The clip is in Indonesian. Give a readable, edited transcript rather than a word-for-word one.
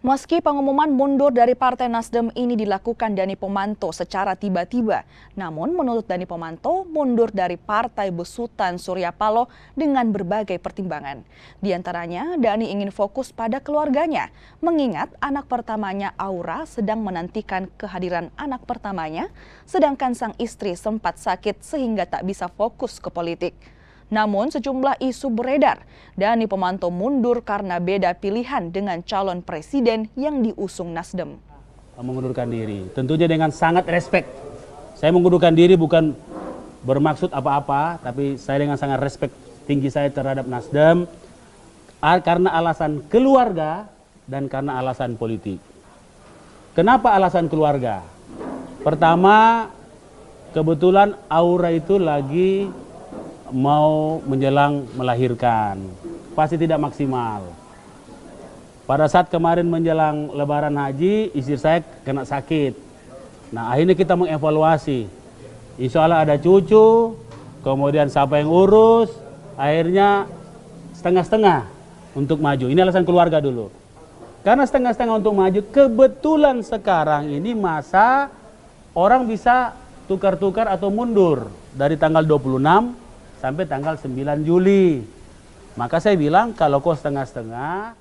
Meski pengumuman mundur dari Partai Nasdem ini dilakukan Dani Pomanto secara tiba-tiba, namun menurut Dani Pomanto mundur dari Partai Besutan Surya Paloh dengan berbagai pertimbangan. Di antaranya, Dani ingin fokus pada keluarganya, mengingat anak pertamanya Aura sedang menantikan kehadiran anak pertamanya, sedangkan sang istri sempat sakit sehingga tak bisa fokus ke politik. Namun sejumlah isu beredar, Dani Pomanto mundur karena beda pilihan dengan calon presiden yang diusung Nasdem. Mengundurkan diri, tentunya dengan sangat respect. Saya mengundurkan diri bukan bermaksud apa-apa, tapi saya dengan sangat respect tinggi saya terhadap Nasdem, karena alasan keluarga dan karena alasan politik. Kenapa alasan keluarga? Pertama, kebetulan Aura itu lagi mau menjelang melahirkan, pasti tidak maksimal. Pada saat kemarin menjelang lebaran haji, istri saya kena sakit. Nah, akhirnya kita mengevaluasi. Insya Allah ada cucu, kemudian siapa yang urus, akhirnya setengah-setengah untuk maju. Ini alasan keluarga dulu. Karena setengah-setengah untuk maju, kebetulan sekarang ini masa orang bisa tukar-tukar atau mundur dari tanggal 26 sampai tanggal 9 Juli. Maka saya bilang kalau kau setengah-setengah,